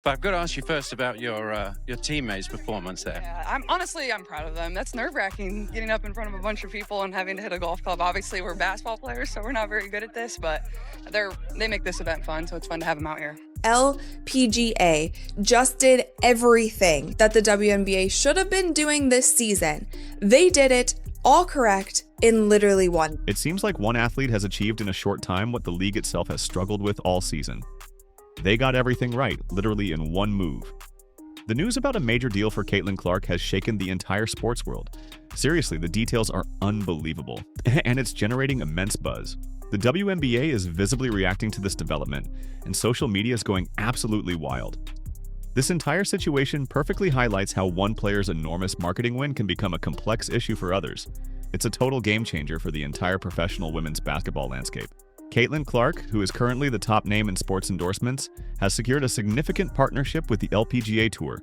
But I've got to ask you first about your teammates' performance there. Yeah, I'm proud of them. That's nerve-wracking, getting up in front of a bunch of people and having to hit a golf club. Obviously, we're basketball players, so we're not very good at this, but they make this event fun, so it's fun to have them out here. LPGA just did everything that the WNBA should have been doing this season. They did it all correct in literally one. It seems like one athlete has achieved in a short time what the league itself has struggled with all season. They got everything right, literally in one move. The news about a major deal for Caitlin Clark has shaken the entire sports world. Seriously, the details are unbelievable, and it's generating immense buzz. The WNBA is visibly reacting to this development, and social media is going absolutely wild. This entire situation perfectly highlights how one player's enormous marketing win can become a complex issue for others. It's a total game changer for the entire professional women's basketball landscape. Caitlin Clark, who is currently the top name in sports endorsements, has secured a significant partnership with the LPGA Tour.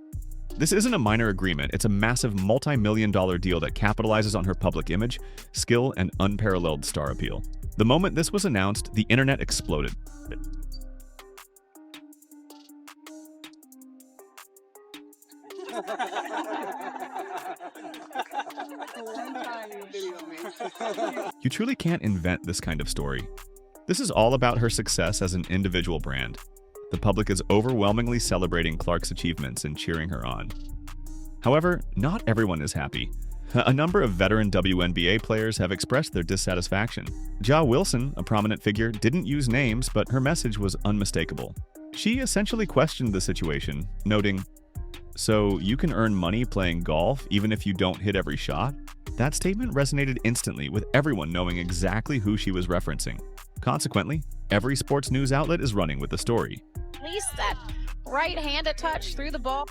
This isn't a minor agreement, it's a massive multi-million-dollar deal that capitalizes on her public image, skill, and unparalleled star appeal. The moment this was announced, the internet exploded. You truly can't invent this kind of story. This is all about her success as an individual brand. The public is overwhelmingly celebrating Clark's achievements and cheering her on. However, not everyone is happy. A number of veteran WNBA players have expressed their dissatisfaction. Ja Wilson, a prominent figure, didn't use names, but her message was unmistakable. She essentially questioned the situation, noting, "So you can earn money playing golf even if you don't hit every shot?" That statement resonated instantly, with everyone knowing exactly who she was referencing. Consequently, every sports news outlet is running with the story. At least that right-handed touch through the ball.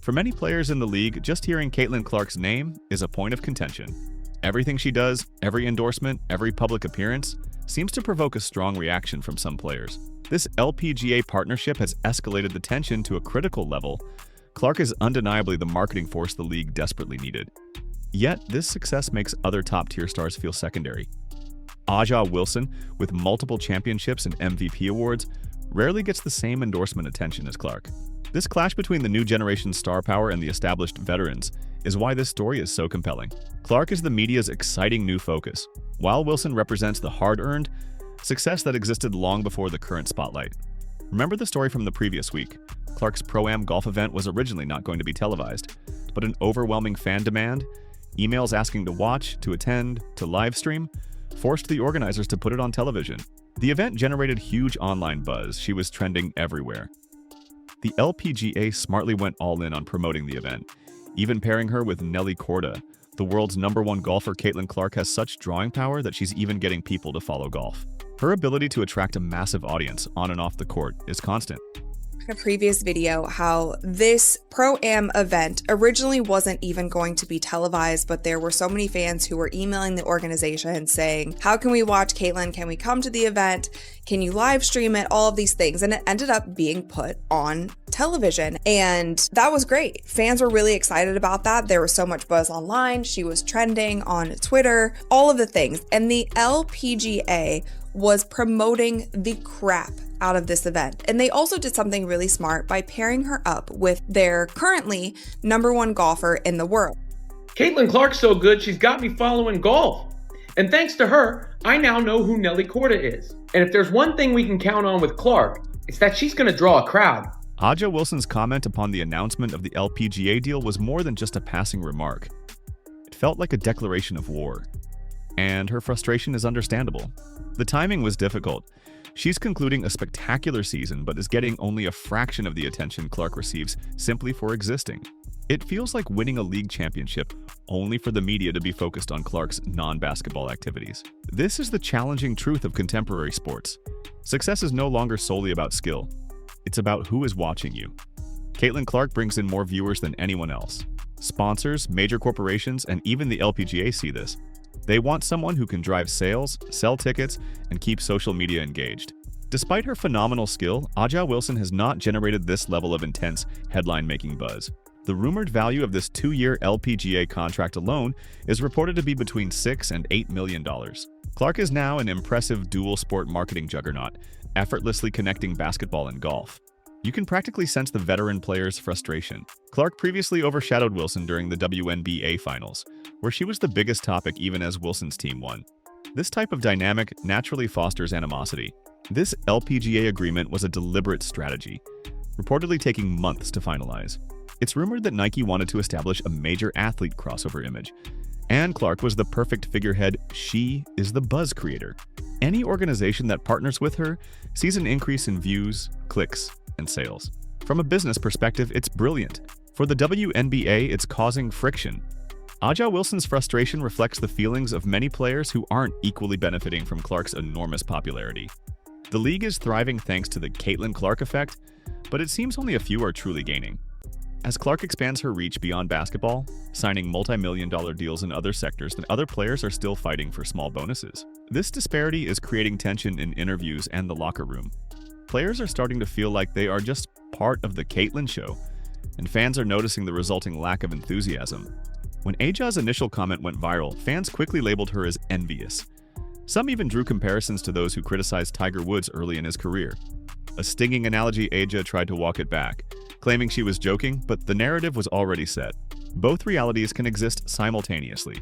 For many players in the league, just hearing Caitlin Clark's name is a point of contention. Everything she does, every endorsement, every public appearance, seems to provoke a strong reaction from some players. This LPGA partnership has escalated the tension to a critical level. Clark is undeniably the marketing force the league desperately needed. Yet, this success makes other top-tier stars feel secondary. Aja Wilson, with multiple championships and MVP awards, rarely gets the same endorsement attention as Clark. This clash between the new generation star power and the established veterans is why this story is so compelling. Clark is the media's exciting new focus, while Wilson represents the hard-earned success that existed long before the current spotlight. Remember the story from the previous week? Clark's Pro-Am golf event was originally not going to be televised, but an overwhelming fan demand, emails asking to watch, to attend, to live stream, forced the organizers to put it on television. The event generated huge online buzz. She was trending everywhere. The LPGA smartly went all in on promoting the event, even pairing her with Nelly Korda. The world's #1 golfer Caitlin Clark has such drawing power that she's even getting people to follow golf. Her ability to attract a massive audience on and off the court is constant. In a previous video, how this Pro-Am event originally wasn't even going to be televised, but there were so many fans who were emailing the organization saying, "How can we watch Caitlin? Can we come to the event? Can you live stream it?" All of these things. And it ended up being put on television. And that was great. Fans were really excited about that. There was so much buzz online. She was trending on Twitter, all of the things. And the LPGA was promoting the crap out of this event. And they also did something really smart by pairing her up with their currently #1 golfer in the world. Caitlin Clark's so good, she's got me following golf. And thanks to her, I now know who Nelly Korda is. And if there's one thing we can count on with Clark, it's that she's going to draw a crowd. Aja Wilson's comment upon the announcement of the LPGA deal was more than just a passing remark. It felt like a declaration of war. And her frustration is understandable. The timing was difficult. She's concluding a spectacular season, but is getting only a fraction of the attention Clark receives simply for existing. It feels like winning a league championship only for the media to be focused on Clark's non-basketball activities. This is the challenging truth of contemporary sports. Success is no longer solely about skill. It's about who is watching you. Caitlin Clark brings in more viewers than anyone else. Sponsors, major corporations, and even the LPGA see this. They want someone who can drive sales, sell tickets, and keep social media engaged. Despite her phenomenal skill, Aja Wilson has not generated this level of intense headline-making buzz. The rumored value of this 2-year LPGA contract alone is reported to be between $6 and $8 million. Clark is now an impressive dual-sport marketing juggernaut, effortlessly connecting basketball and golf. You can practically sense the veteran player's frustration. Clark previously overshadowed Wilson during the WNBA Finals, where she was the biggest topic even as Wilson's team won. This type of dynamic naturally fosters animosity. This LPGA agreement was a deliberate strategy, reportedly taking months to finalize. It's rumored that Nike wanted to establish a major athlete crossover image, and Clark was the perfect figurehead. She is the buzz creator. Any organization that partners with her sees an increase in views, clicks, and sales. From a business perspective, it's brilliant. For the WNBA, it's causing friction. Aja Wilson's frustration reflects the feelings of many players who aren't equally benefiting from Clark's enormous popularity. The league is thriving thanks to the Caitlin Clark effect, but it seems only a few are truly gaining. As Clark expands her reach beyond basketball, signing multi-million-dollar deals in other sectors, then other players are still fighting for small bonuses. This disparity is creating tension in interviews and the locker room. Players are starting to feel like they are just part of the Caitlin show, and fans are noticing the resulting lack of enthusiasm. When Aja's initial comment went viral, fans quickly labeled her as envious. Some even drew comparisons to those who criticized Tiger Woods early in his career. A stinging analogy, Aja tried to walk it back, claiming she was joking, but the narrative was already set. Both realities can exist simultaneously.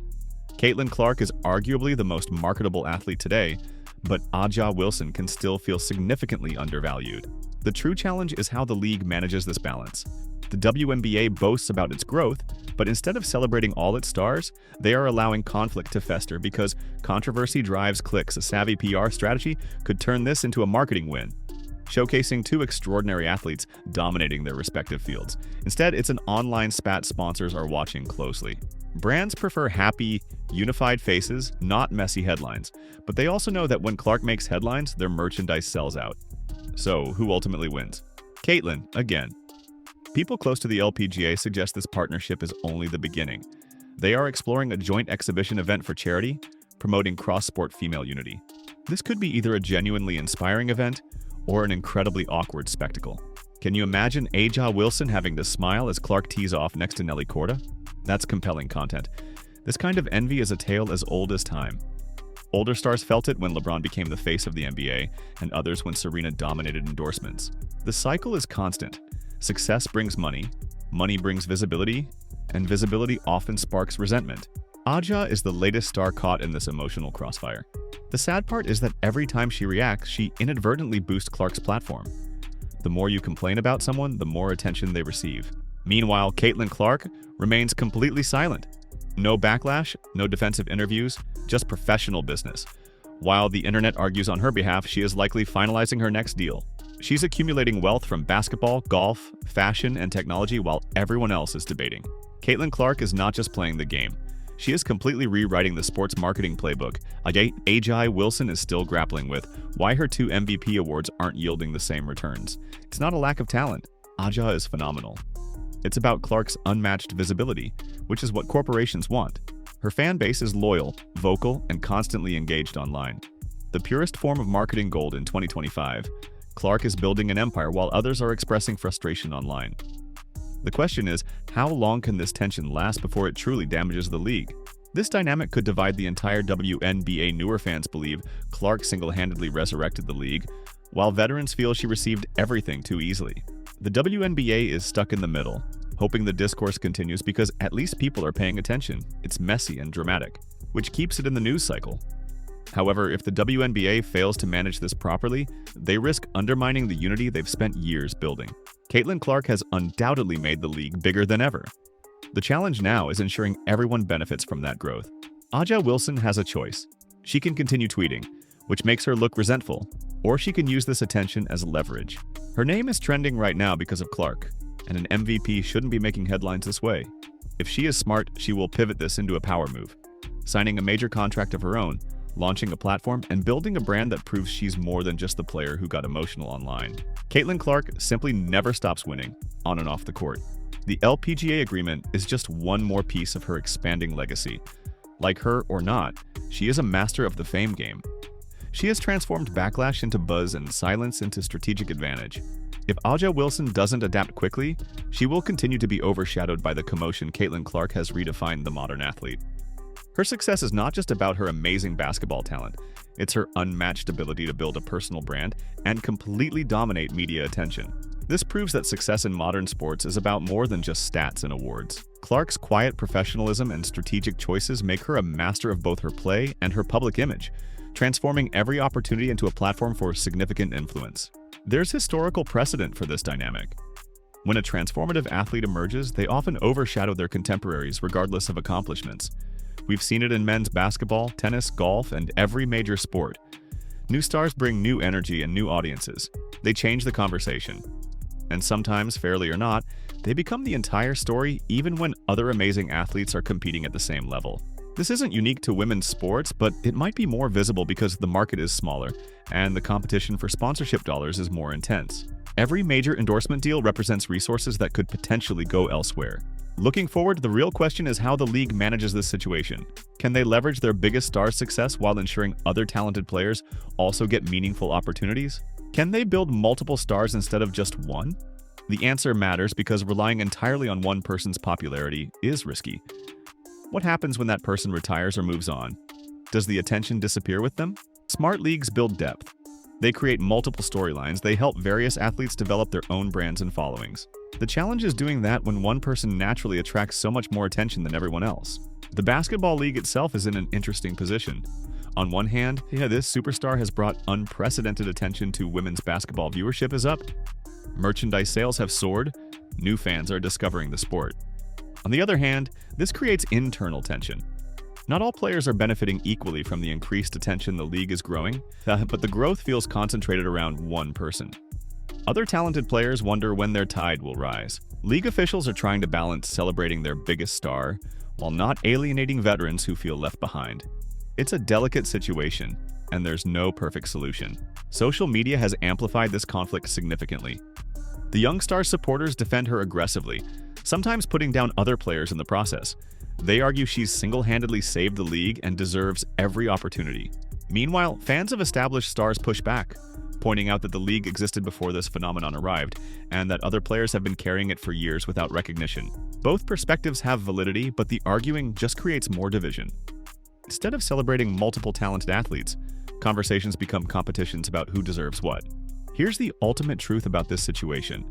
Caitlin Clark is arguably the most marketable athlete today, but Aja Wilson can still feel significantly undervalued. The true challenge is how the league manages this balance. The WNBA boasts about its growth, but instead of celebrating all its stars, they are allowing conflict to fester because controversy drives clicks. A savvy PR strategy could turn this into a marketing win, showcasing two extraordinary athletes dominating their respective fields. Instead, it's an online spat sponsors are watching closely. Brands prefer happy, unified faces, not messy headlines, but they also know that when Clark makes headlines, their merchandise sells out. So, who ultimately wins? Caitlin, again. People close to the LPGA suggest this partnership is only the beginning. They are exploring a joint exhibition event for charity, promoting cross-sport female unity. This could be either a genuinely inspiring event or an incredibly awkward spectacle. Can you imagine Aja Wilson having to smile as Clark tees off next to Nelly Korda? That's compelling content. This kind of envy is a tale as old as time. Older stars felt it when LeBron became the face of the NBA, and others when Serena dominated endorsements. The cycle is constant. Success brings money, money brings visibility, and visibility often sparks resentment. Aja is the latest star caught in this emotional crossfire. The sad part is that every time she reacts, she inadvertently boosts Clark's platform. The more you complain about someone, the more attention they receive. Meanwhile, Caitlin Clark remains completely silent. No backlash, no defensive interviews, just professional business. While the internet argues on her behalf, she is likely finalizing her next deal. She's accumulating wealth from basketball, golf, fashion, and technology while everyone else is debating. Caitlin Clark is not just playing the game. She is completely rewriting the sports marketing playbook. Aja Wilson is still grappling with why her 2 MVP awards aren't yielding the same returns. It's not a lack of talent. Aja is phenomenal. It's about Clark's unmatched visibility, which is what corporations want. Her fan base is loyal, vocal, and constantly engaged online. The purest form of marketing gold in 2025. Clark is building an empire while others are expressing frustration online. The question is, how long can this tension last before it truly damages the league? This dynamic could divide the entire WNBA. Newer fans believe Clark single-handedly resurrected the league, while veterans feel she received everything too easily. The WNBA is stuck in the middle, hoping the discourse continues because at least people are paying attention. It's messy and dramatic, which keeps it in the news cycle. However, if the WNBA fails to manage this properly, they risk undermining the unity they've spent years building. Caitlin Clark has undoubtedly made the league bigger than ever. The challenge now is ensuring everyone benefits from that growth. Aja Wilson has a choice. She can continue tweeting, which makes her look resentful, or she can use this attention as leverage. Her name is trending right now because of Clark, and an MVP shouldn't be making headlines this way. If she is smart, she will pivot this into a power move, signing a major contract of her own, launching a platform, and building a brand that proves she's more than just the player who got emotional online. Caitlin Clark simply never stops winning, on and off the court. The LPGA agreement is just one more piece of her expanding legacy. Like her or not, she is a master of the fame game. She has transformed backlash into buzz and silence into strategic advantage. If A'ja Wilson doesn't adapt quickly, she will continue to be overshadowed by the commotion. Caitlin Clark has redefined the modern athlete. Her success is not just about her amazing basketball talent, it's her unmatched ability to build a personal brand and completely dominate media attention. This proves that success in modern sports is about more than just stats and awards. Clark's quiet professionalism and strategic choices make her a master of both her play and her public image, transforming every opportunity into a platform for significant influence. There's historical precedent for this dynamic. When a transformative athlete emerges, they often overshadow their contemporaries regardless of accomplishments. We've seen it in men's basketball, tennis, golf, and every major sport. New stars bring new energy and new audiences. They change the conversation. And sometimes, fairly or not, they become the entire story even when other amazing athletes are competing at the same level. This isn't unique to women's sports, but it might be more visible because the market is smaller and the competition for sponsorship dollars is more intense. Every major endorsement deal represents resources that could potentially go elsewhere. Looking forward, the real question is how the league manages this situation. Can they leverage their biggest star's success while ensuring other talented players also get meaningful opportunities? Can they build multiple stars instead of just one? The answer matters because relying entirely on one person's popularity is risky. What happens when that person retires or moves on? Does the attention disappear with them? Smart leagues build depth. They create multiple storylines. They help various athletes develop their own brands and followings. The challenge is doing that when one person naturally attracts so much more attention than everyone else. The basketball league itself is in an interesting position. On one hand, this superstar has brought unprecedented attention to women's basketball. Viewership is up. Merchandise sales have soared. New fans are discovering the sport. On the other hand, this creates internal tension. Not all players are benefiting equally from the increased attention the league is growing, but the growth feels concentrated around one person. Other talented players wonder when their tide will rise. League officials are trying to balance celebrating their biggest star while not alienating veterans who feel left behind. It's a delicate situation, and there's no perfect solution. Social media has amplified this conflict significantly. The young star's supporters defend her aggressively, sometimes putting down other players in the process. They argue she's single-handedly saved the league and deserves every opportunity. Meanwhile, fans of established stars push back, pointing out that the league existed before this phenomenon arrived, and that other players have been carrying it for years without recognition. Both perspectives have validity, but the arguing just creates more division. Instead of celebrating multiple talented athletes, conversations become competitions about who deserves what. Here's the ultimate truth about this situation.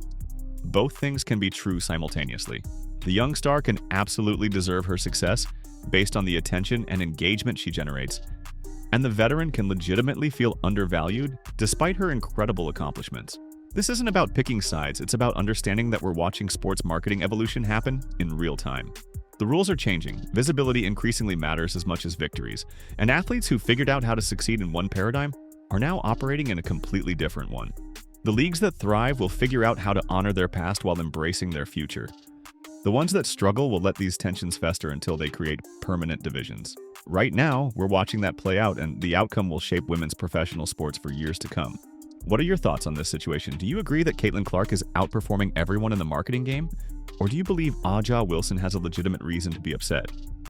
Both things can be true simultaneously. The young star can absolutely deserve her success based on the attention and engagement she generates, and the veteran can legitimately feel undervalued despite her incredible accomplishments. This isn't about picking sides, it's about understanding that we're watching sports marketing evolution happen in real time. The rules are changing, visibility increasingly matters as much as victories, and athletes who figured out how to succeed in one paradigm are now operating in a completely different one. The leagues that thrive will figure out how to honor their past while embracing their future. The ones that struggle will let these tensions fester until they create permanent divisions. Right now, we're watching that play out, and the outcome will shape women's professional sports for years to come. What are your thoughts on this situation? Do you agree that Caitlin Clark is outperforming everyone in the marketing game? Or do you believe A'ja Wilson has a legitimate reason to be upset?